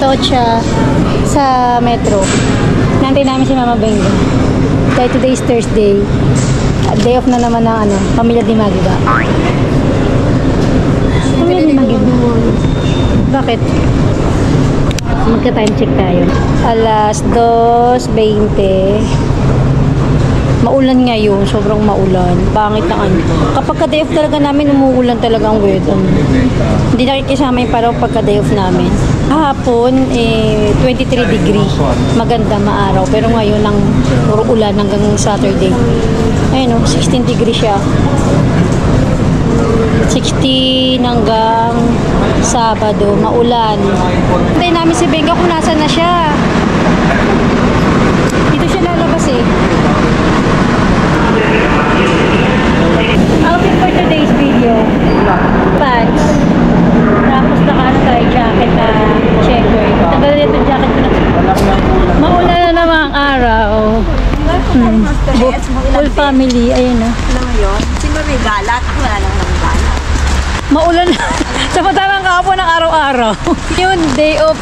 Atocha sa metro. Nantay namin si Mama Bengo. Dahil today is Thursday. Day off na naman ng Pamilya Di Magiba. Pamilya Di Magiba. Bakit? Magka-time check tayo. Alas 2:20. Maulan ngayon, sobrang maulan. Pangit na Kapag ka-day off talaga namin, umuulan talaga ang weather. Hindi nakikisama yung parang pagka-day off namin. Kahapon, 23 degree. Maganda, maaraw. Pero ngayon, puro ulan hanggang Saturday. Ayun 16 degree siya. 16 hanggang Sabado, maulan. Hintayin namin si Benga kung nasa na siya. Dito siya lalabas Outfit for today's video. Pants. Tapos tayo jacket na checker. Tagal na itong jacket ko na. Maulan na naman ang araw. Full family. Ayun na. Alam mo yun? Sino may galat? Wala nang galat. Maulan na. Samantalang kahapon ng araw-araw. Yung day of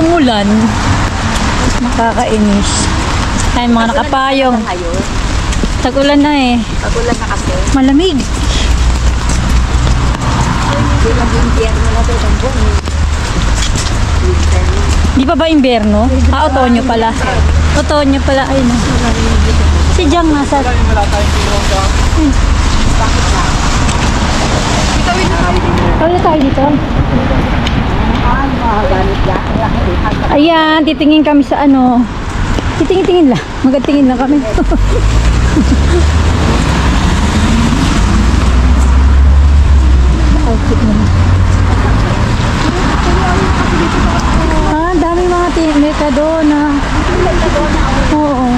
umulan. Makakainis. Ayun, mga nakapayong. Tag-ulan na Tag-ulan na kasi. Malamig. Hindi mag-invierno na ito. Di pa ba imbierno? Otonyo pala. Otonyo pala. Ayun na. Si Jang nasa. Kawin na tayo dito. Ayan, titingin kami sa Titingin lang. Magatingin lang kami. Outfit naman. Ang dami mga Mercadona. Oo.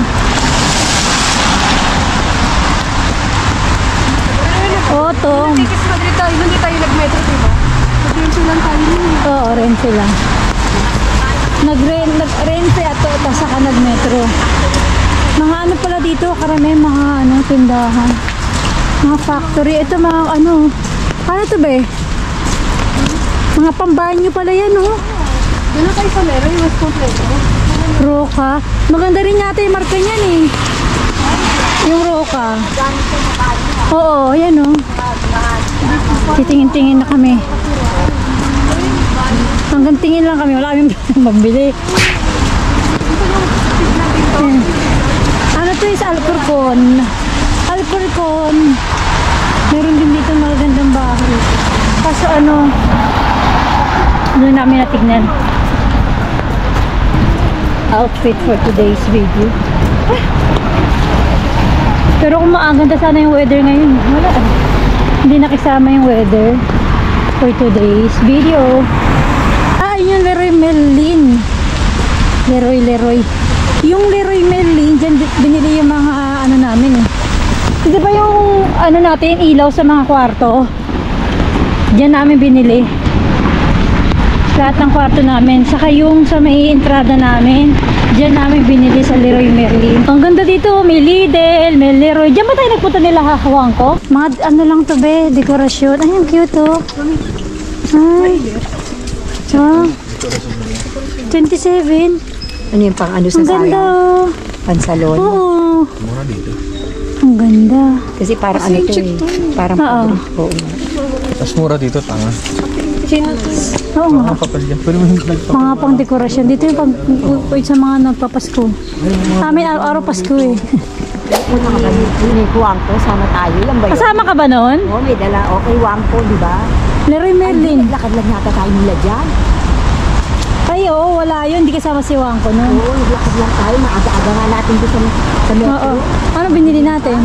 Oto. Hindi tayo nag-metro, diba? Nag-rense lang tayo. Oo, rense lang. Nag-rense ato, tapos saka nag-metro. Mga pala dito, karami mga tindahan. Mga factory. Ito mga ano to ba Mga pambanyo pala yan, Doon tayo sa meron, yung mas kompleto. Roka. Maganda rin yata yung marka niyan Yung Roka. Oo, yan Titingin-tingin na kami. Hanggang tingin lang kami. Wala kami magbili. Ano to is Alcorcon. Alcorcon. Meron din dito magagandang bahay. Kaso doon namin natignan. Outfit for today's video. Pero kung maganda sana yung weather ngayon, wala. Hindi nakisama yung weather for today's video. Yun yung Leroy Merlin. Leroy. Yung Leroy Merlin, dyan binili yung mga namin Di ba yung natin, ilaw sa mga kwarto? Dyan namin binili. Lahat ng kwarto namin. Saka yung sa may entrada namin, dyan namin binili sa Leroy Merlin. Ang ganda dito, may Lidl, may Leroy. Dyan ba tayo nagpunta nila hahawang ko? Mga lang to be, dekorasyon. Ay, ang cute Ay. 27. Ano yung pang sa ang ganda. Pansalon. Oo. Mura dito. Ang ganda. Kasi parang parang oo. Mas mura dito, tanga. Oo nga. Mga papel dyan. Pwede mo yung Mga pang dekorasyon. Dito yung sa mga nagpapasko. Amin araw-araw Pasko May Wangko, sama tayo. Yan ba yun? Kasama ka ba noon? Oo, may dala. Okay, Wangko, di ba? Leroy Merlin. Naglakad lang yata tayo nila dyan. Ay, wala yun. Hindi kasama si Wangko noon. Oo, naglakad lang tayo. Maaga-aga nga natin doon sa metro. Oo. Ano binili natin?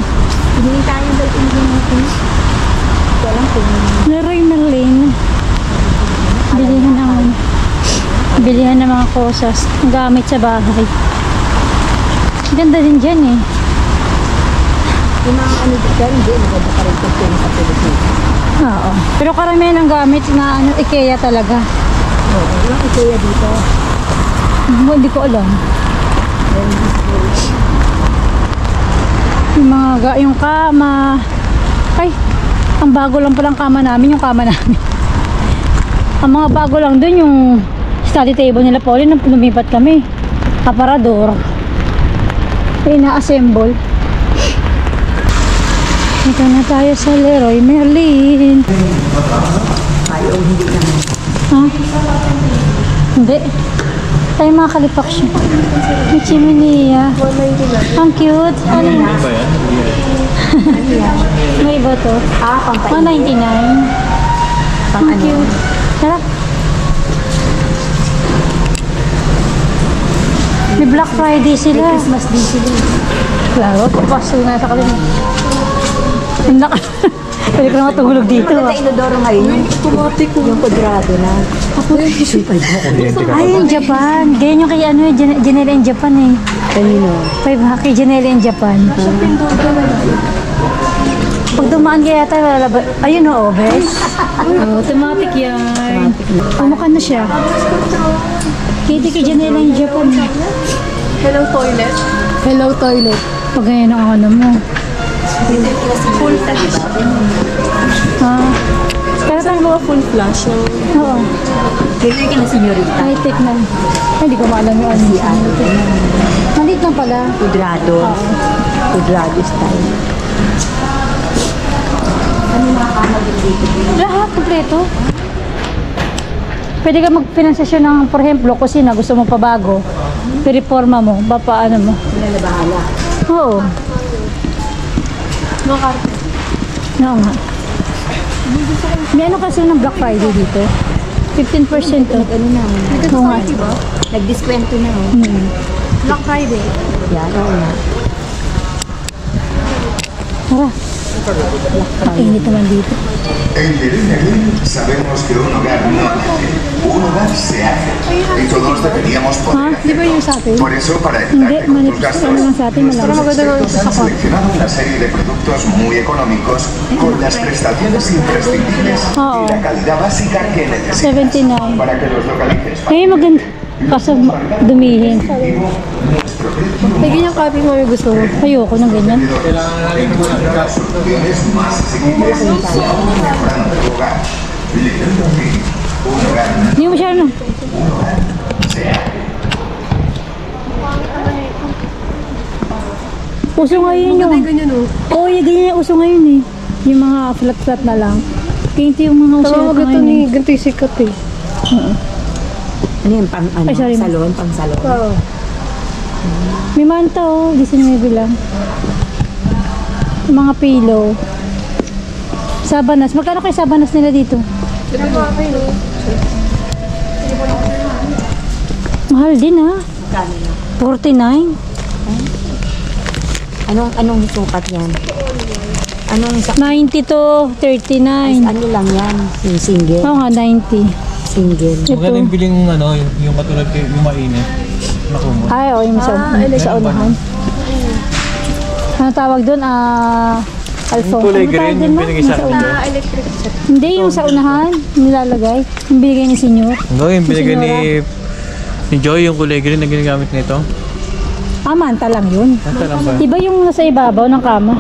Binili tayo ng balik natin. Ito lang kung... Leroy Merlin. Bilihan ng mga kosas. Gamit sa bahay. Ganda din dyan Yung mga dyan, hindi. Maganda pa rin kung sa Pilipinas. Oo. Pero karamihan ng gamit na IKEA talaga. Oo, yung IKEA dito. Hindi ko alam. Yung kama. Ay, ang bago lang palang kama namin, yung kama namin. Ang mga bago lang dun yung study table nila Pauline nung lumipat kami. Aparador. Ina-assemble. Ito na tayo sa Leroy Merlin. Ha? Hindi. Tayo mga kalipak siya. May chiminea. Ang cute. Ano yun? May iba to. Pampain. 199. Pang Ang ano? cute. Tara. May Black Friday sila. Christmas din sila. Klaro, papaso na sa kanila. Ang laka. Pwede ko na matulog dito. Maganda inodoro ngayon. Yung kudrado na. Ay, in Japan. Ganyan yung kay ano, Janela in Japan eh. Kanino? 5 kay Janela in Japan. Pag dumaan kaya tayo, lalabas. Ayun o, bes. Automatic yan. Pumukan na siya. Kita kay Janela in Japan. Hello, toilet. Hello, toilet. Pag ganyan ang ano mo. Full flush. Ah. Pero Saan mo full flush? oo. Bigay ka na senyorita. High-tech na. Ay, hindi ko maalam yung ano. Maliit lang pala. Kudrado. Kudrado style. Ano nakakamal din dito? Lahat, kompleto. Pwede ka magpinansasyon ng, for example, kusina, gusto mo pabago. Pireforma mo, ano mo. Sila na bahala. Oo. Oo nga. May ano kasi ng Black Friday dito. 15% to. Ano na? Oo nga. Nag-diskwento na. Black Friday. Yan, oo nga. Tara. Init naman dito. En Merlin sabemos que un hogar no nace, un hogar se hace. Y todos deberíamos Ha? poder Di ba yung sa atin? Por eso, para Hindi, ayudarte con tus manifest gastos, ano lang sa atin. nuestros Malamang. expertos han seleccionado una serie de productos muy económicos con las prestaciones imprescindibles y la calidad básica que necesitas 79. para que los localices. Eh, maganda. Kaso dumihin. May ganyang copy mo yung gusto mo. Ayoko ng ganyan. Soluciones más asequibles mejorando tu hogar. Liderando así un hogar Hindi mo masyado. Uso ngayon yung... Oo, yung ganyan yung uso ngayon eh. Yung mga flat-flat na lang. Ganito yung mga uso yata ngayon eh. Ganito yung sikat eh. Ano yan? Pang ano? Ay, sorry, ma. Salon? Pang salon? Oo. May manta oh, 19 lang. Mga pillow. Sabanas. Magkano kayo sabanas nila dito? Mahal din ha. 49. Anong sukat yan? Anong sa... 90 to 39. Ano lang yan? Yung single? Oo nga, 90. Single. Maganda yung biling ano, yung katulad kayo, yung mainit. Nakumot. Ay, oh, yung sa unahan. Ano tawag doon? Alpha. Yung kulay Ano tawag green, doon, yung ma? binigay sa akin. Hindi, yung sa unahan, nilalagay. Yung binigay ni senyor. Ano yung binigay ni Joy, yung kulay green na ginagamit nito? Manta lang yun. Nasa lang ba? Iba yung nasa ibabaw ng kama.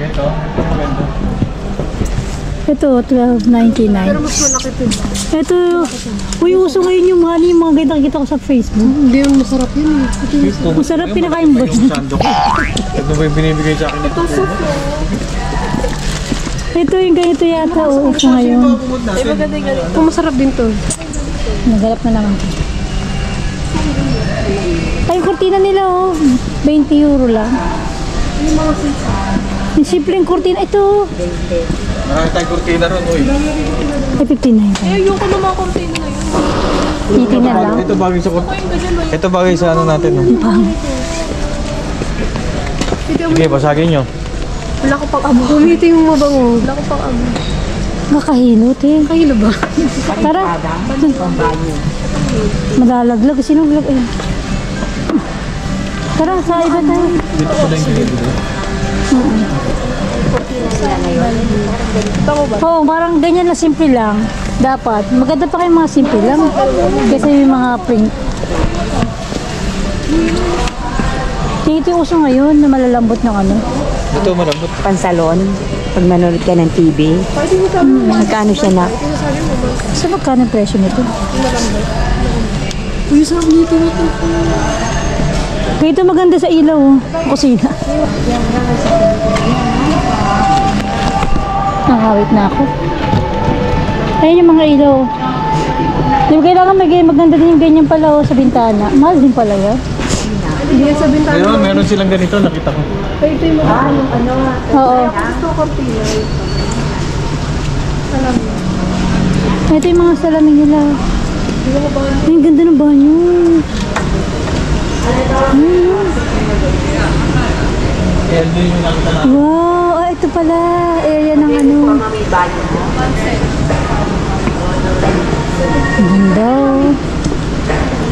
Ito, maganda. Ito, 12.99. Pero mas malaki ito. Ito, uy, uso ngayon yung mga kita ko sa Facebook. Hindi yung masarap yun eh. Masarap pinakain mo. Yung sando ko. Ito ba yung binibigay sa akin? Ito yung ganito yata, uso ngayon. Ay, maganda yung ganito. Masarap din to. Nagalap na lang ako. Ay, yung kurtina nila oh. 20 euro lang. Yung simpleng kurtina. Ito. Nakakita yung kurtina ron, uy. Ay, 59. Ayoko na mga container na yun. Titingnan lang. Ito bagay sa kurtina. Ito bagay sa ano natin. No? Sige, basagin nyo. Wala ko pang abo. Gumiti yung mabango. Wala ko pang abo. Makahilot eh. Kahilo ba? Tara. Pambanyo. Malalaglag. Sinuglag eh. Tara, sa iba tayo. Dito ko lang yung dito. Oo, parang ganyan na simple lang. Dapat. Maganda pa kayo mga simple lang. Kasi yung mga print. Ito yung uso ngayon na malalambot ng ano. Ito malambot. Pansalon. Pag manonood ka ng TV. Magkano siya na? So magkano yung presyo nito? Uy, sarap dito na to. Kaya ito maganda sa ilaw, oh. Kusina. Nakawit na ako. Ayun yung mga ilaw. Di ba kailangan maganda din yung ganyan pala, oh, sa bintana. Mahal din pala yan. Hindi yan sa bintana. Ayun, meron silang ganito, nakita ko. Ay, ito yung mga yung ano. Oo. Gusto ko cortina. Ito yung mga salamin nila. Ay, ang ganda ng banyo. Kaya doon yung nakita na. Wow, ito pala. Area ng ano. Ang ganda.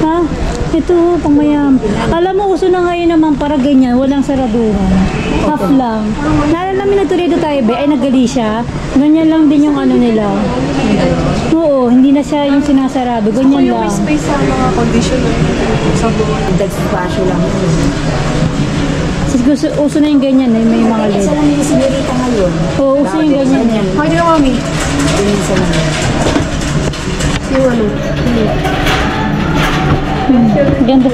Ha? Ito, pang mayam. Alam mo, uso na ngayon naman para ganyan. Walang saraduhan. Half lang. Naalala namin nagturido tayo, be. Ay, naggali siya. Ganyan lang din yung ano nila. Oo, hindi na siya yung sinasarado. Ganyan Yung may lang. space sa mga condition sa buwan. Nagspasyo lang. Gusto, uso na yung ganyan, eh. May mga LED. Isa lang yung sinirita ngayon. Oo, uso yung ganyan yan. Pwede na, mami. Isa lang yun. Yung ano. Ganda.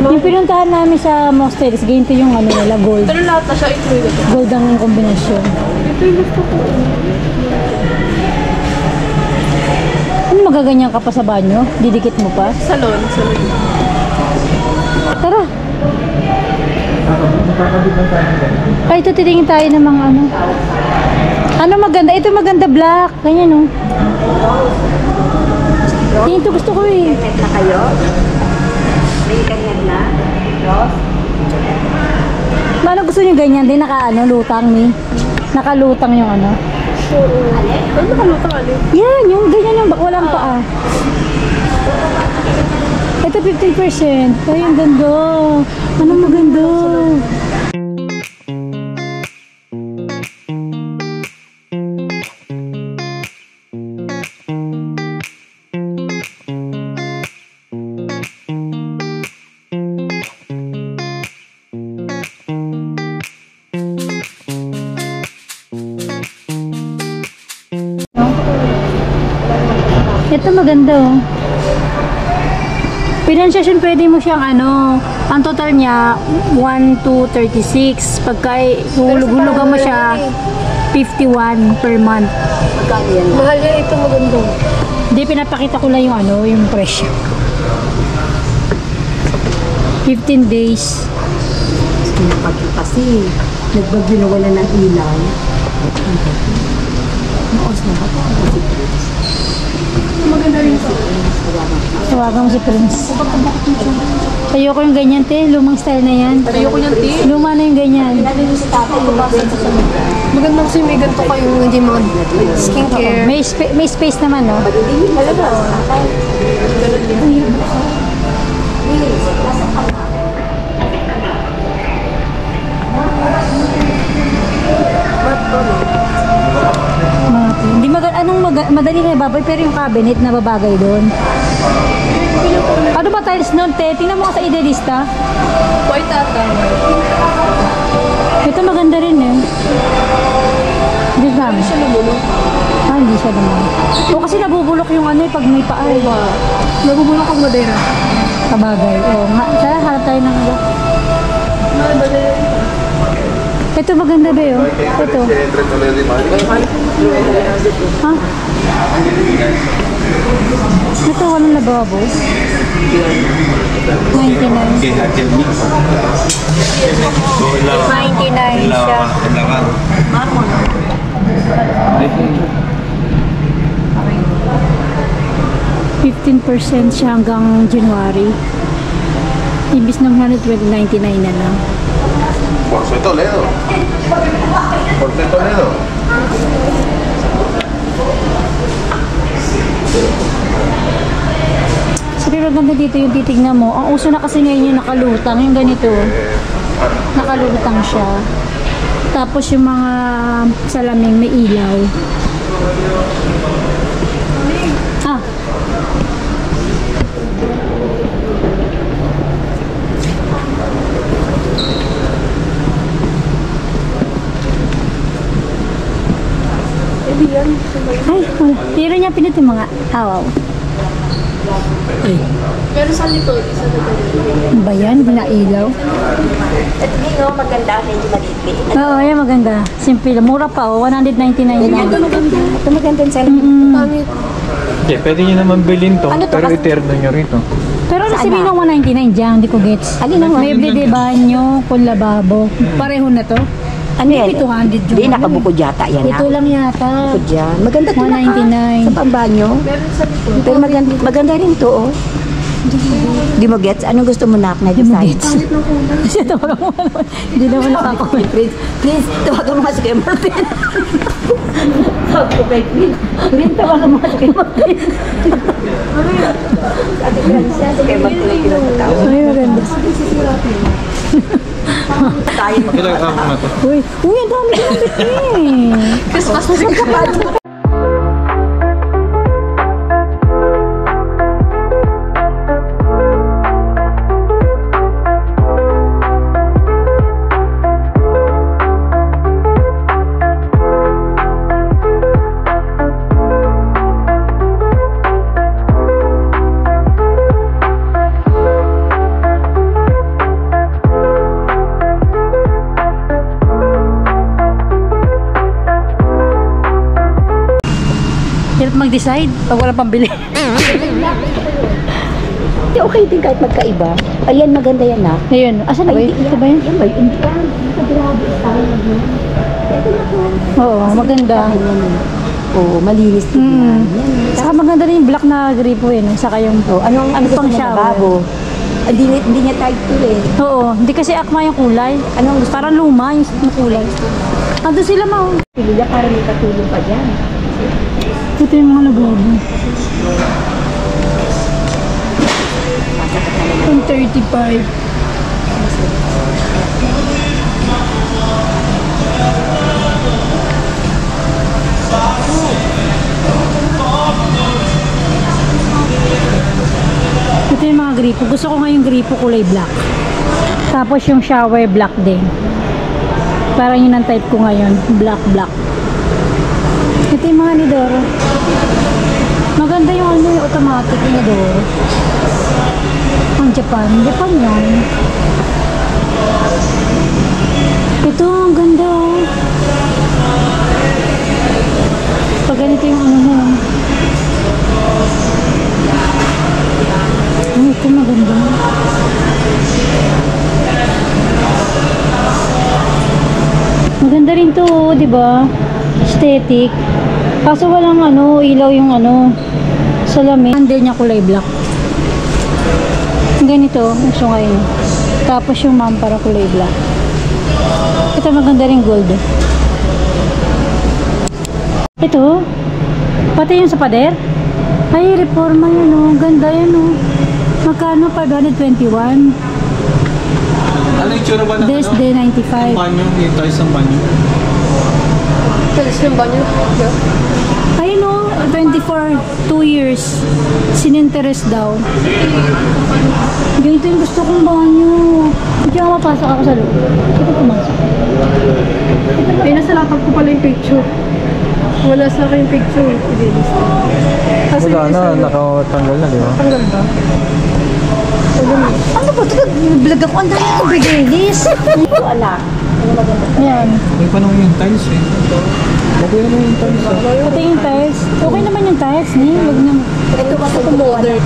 Yung pinuntahan namin sa Mosteris, ganito yung ano nila, gold. Pero lahat na siya included. Gold ang kombinasyon. Ito yung gusto ko. Ano magaganyan ka pa sa banyo? Didikit mo pa? Salon. Tara! Ay, ito titingin tayo ng mga ano. Ano maganda? Ito maganda black. Ganyan, oh. Yan ito gusto ko eh. Internet na kayo? May internet na? Ross? Paano gusto nyo ganyan? Di naka lutang ni. Nakalutang yung ano. Ano nakalutang alin? Yan, yung ganyan yung walang paa. Ito 15%. Ay, ang ganda. Ano maganda? Ito maganda, oh. Financiation, pwede mo siyang ano, ang total niya 1 to 36. Pagka hulog-hulugan mo siya 51 per month. Magkano yan? Mahal yan ito maganda. Hindi, pinapakita ko lang yung ano, yung presyo. 15 days. Kasi nagbagyo na wala ng ilaw. Maos na ba? Maganda rin ito. Tawagan mo si Prince. Ayoko yung ganyan, te. Lumang style na yan. Ayoko niyan, ti. Luma na yung ganyan. Maganda kasi may ganito kayong hindi mga skincare. May space naman, no? Hindi madali na ibabay, pero yung cabinet na babagay doon. Ano ba tiles nun, te? Tingnan mo ka sa idealista. White ata. Ito maganda rin, eh. Hindi namin. Siya nabulong. Hindi siya naman. O kasi nabubulok yung ano, pag may paa. Nabubulong kang madera. Kabagay. Oo nga. Kaya harap tayo ng ano. Ito maganda ba yun? Ito. Ha? Ito, walang lababo. 99. siya. 15% siya hanggang January. Ibis ng 199 na lang. Por ser Toledo. Por ser Toledo. Sabi maganda dito yung titignan mo. Ang uso na kasi ngayon yung nakalutang. Yung ganito. Nakalutang siya. Tapos yung mga salaming may ilaw. Ah. Ay, wala. Pero niya pinito mga awaw. Pero sa likod, isa na Ano ba yan? Binailaw? At hindi maganda, medyo maliit. Oo, yan maganda. Simple. Mura pa, oh. 199 lang. Ito maganda sa Pangit. Okay, pwede nyo naman bilhin to, Ano to, pero kas- iterno nyo rito. Pero ano Saan sabihin na? ng 199 dyan? Hindi ko gets. Alin ang May de banyo, kung lababo. Pareho na to? Ano yan? 200 yung Hindi, ano nakabukod yata yan. Ito lang yata. Bukod yan. Maganda to 199. Sa pambanyo. Meron sa likod. Pero maganda rin to, oh. Di mo gets? Anong gusto mo na Hindi mo design? gets. Kasi tawagan mo naman. Hindi naman nakakuha. Please, tawagan mo nga si Kuya Martin. Sabi ko kay Queen. Queen, tawagan mo nga si Kuya Martin. Ate Francia, si Kuya Martin ang pinatawag. Ay, maganda. Tayo Ilang ako na to? Uy, ang dami gamit eh. Christmas tree ka pa. Hirap mag-decide pag wala pambili. Okay din kahit magkaiba. Ayan, maganda yan na. Ayun, asan na ba yun? Ito ba yun? Yan ba? Hindi yan. Grabe, style na yun. Ito na po. Oo, maganda. Oo, malinis din yan. Yan. Saka maganda rin yung black na gripo yun. Saka yung Oh, anong Ano gusto pang mo na shower? babo? Hindi niya type to eh. Oo, hindi kasi akma yung kulay. Anong gusto? Parang luma yung kulay. Ando sila mo. Pili para may katulong pa dyan. Ito yung mga naglobo. 135. Ito yung mga gripo. Gusto ko nga yung gripo kulay black. Tapos yung shower black din. Parang yun ang type ko ngayon. Black. Ito yung mga Nidoro. Maganda yung ano yung automatic Nidoro. Ang Japan. Japan yan. Ito, ang ganda oh. Pag ganito yung ano mo. Ito maganda. Maganda rin to, oh, di ba? Aesthetic. Kaso walang ano, ilaw yung ano, salamin. Handle niya kulay black. Ganito, gusto ngayon. Tapos yung para kulay black. Ito maganda rin gold. Ito, pati yung sa pader. Ay, reforma yun oh. Ganda yan oh. Magkano? 521. Ano yung tsura ba na This day 95. banyo? Yung tayo sa banyo. Talis ng banyo. Ayun o, 24, 2 years. Sininteres daw. Ganito yung gusto kong banyo. Hindi ako mapasok ako sa loob. Ito pumasok. Ay, nasa laptop ko pala yung picture. Wala sa akin yung picture. I-delist. Kasi Wala na, nakatanggal na, di ba? tanggal ba? Ano ba ito? Vlog ako. Ang dami ko bigilis. Ito, anak. Yan. May panong yung tiles eh. Okay naman yung tiles ah. Pati yung tiles. Okay naman yung tiles. Ni, wag na. Ito kasi kung modern.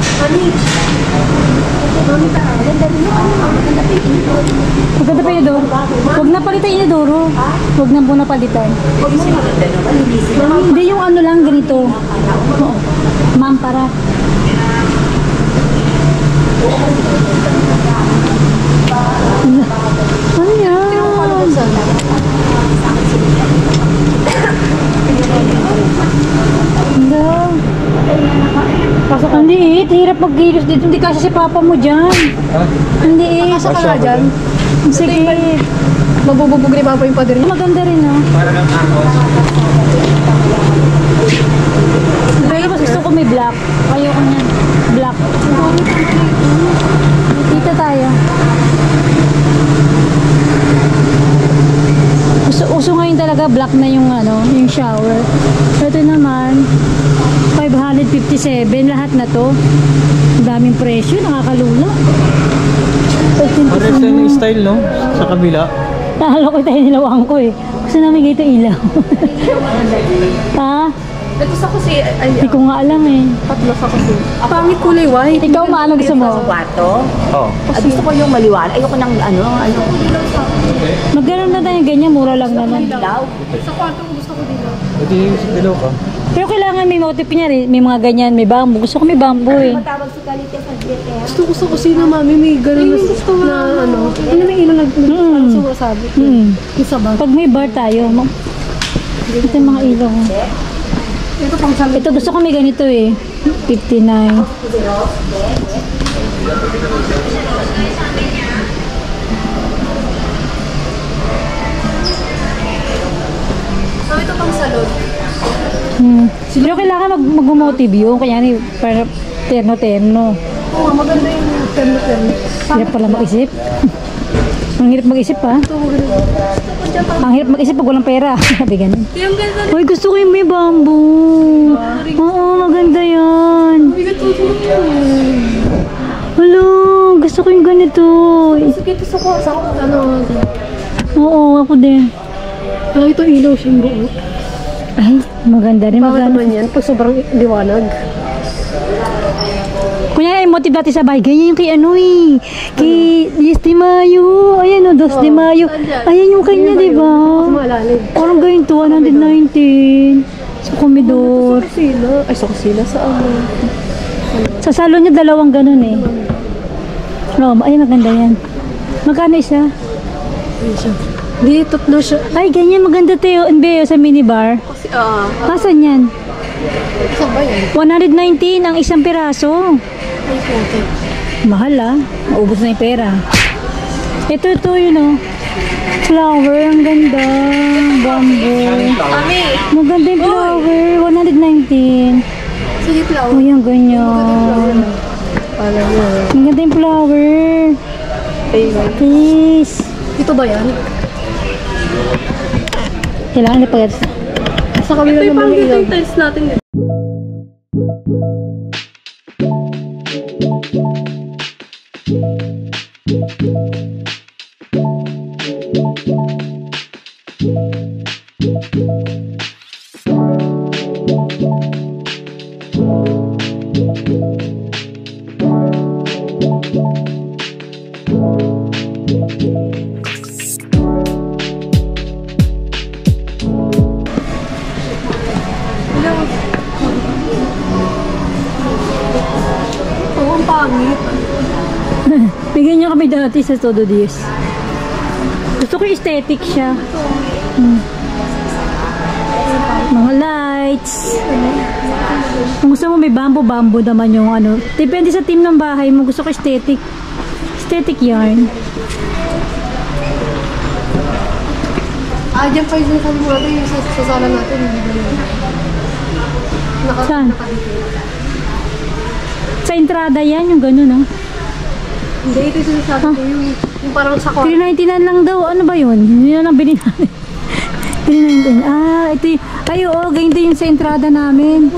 Maganda pa yung Doro. Huwag na palitan yung Doro. Huwag na muna palitan. Hindi yung ano lang ganito. Oo. Ma'am, para. Ano yan? Hello. Pasok ka. Hindi, hirap maggilos dito. Hindi kasi si papa mo dyan. Ha? Hindi. Nasa ka nga dyan. Sige. Mabububog ni Papa yung pader niya. Maganda rin, no? Para ng angkos. Pero mas gusto ko may black. Ayoko niyan. Black. Dito tayo. Gusto Uso ngayon talaga black na yung ano, yung shower. Ito naman 557 lahat na to. Ang daming presyo, nakakalula. Pares lang yung style, no? Sa kabila. Nahalo ko tayo nilawang ko eh. Gusto namin ito ilaw. Ha? Ito sa kasi, ay, Hindi ko nga alam eh. tatlo sa kasi. Pangit kulay white. Ikaw maano gusto mo? Kwarto. Oo. Gusto ko yung maliwanag. Ayoko ng ano. Magkaroon na tayo ganyan, mura lang naman. Ilaw. Sa kwarto ko gusto ko dito. Pwede yung dilaw ka. Pero kailangan may motif niya rin. May mga ganyan, may bamboo. Gusto ko may bamboo eh. Matawag si Kalite sa Diete. Gusto ko sa kusina, mami, may ganun na ano. Ano may ilaw Mm. sumasabi. Yung sabat. Pag may bar tayo, ito yung mga ilaw. Ito pang sabi. Ito gusto ko may ganito eh. 59. So, ito pang salon. Pero kailangan mag-motive yun. Kaya para terno-terno. Oo, maganda yung terno-terno. Hirap pala mag-isip. Ang hirap mag-isip ha. Ito, maganda. Ang hirap mag-isip pag walang pera. Sabi ganun. Yung ganda. Uy, gusto ko yung may bamboo. Oo, maganda yan. Bigat ko ito. Hello, gusto ko yung ganito. Sige, ito sa ano. Oo, ako din. Ah, ito ilaw siyang buo. Ay, maganda rin. Bakit Maganda. naman yan? Pag sobrang liwanag. Kunya, yung motive natin sa bahay. Ganyan yung kay ano eh. Kay 10 de Mayo. Ayan o, 2 de Mayo. Ayan yung kanya, di ba? Malalim. Parang ganito, 119. Sa komedor. Sa kusina. Ay, sa kusina. Sa ano? Sa salon niya, dalawang ganun eh. Oh, ay, maganda yan. Magkano isa? Ayun siya. Di, tatlo siya. Ay, ganyan, maganda tayo. Enbeo sa minibar. Kasi, Kasan yan? isa ba yan? 119 ang isang piraso. Ay, okay. Mahal ah. Maubos na yung pera. Ito yun oh. Flower, ang ganda. Bamboo. Mami! Maganda yung flower. 119. Sige, flower. Oh, yung ganyan. Para mo. Ang ganda yung flower. Please. Ito ba yan? Kailangan ipagad. Sa kabila naman yung ilaw. Ito yung tiles natin. Oo, ang pangit. Bigyan niya kami dati sa Todo Dios. Gusto ko yung aesthetic siya. Mga lights. Kung gusto mo may bamboo naman yung ano. Depende sa team ng bahay mo. Gusto ko aesthetic. Aesthetic yarn. Diyan pa yung sabi mo natin yung sa sala natin. Hindi ba yun? Saan? Nakadikit. Sa entrada yan, yung gano'n ah. Hindi, ito yung sinasabi ko yung parang sa kwarto. 399 lang daw. Ano ba yun? Yun lang binili namin. 399. Ah, ito yung... Ay, oo, ganito yung sa entrada namin.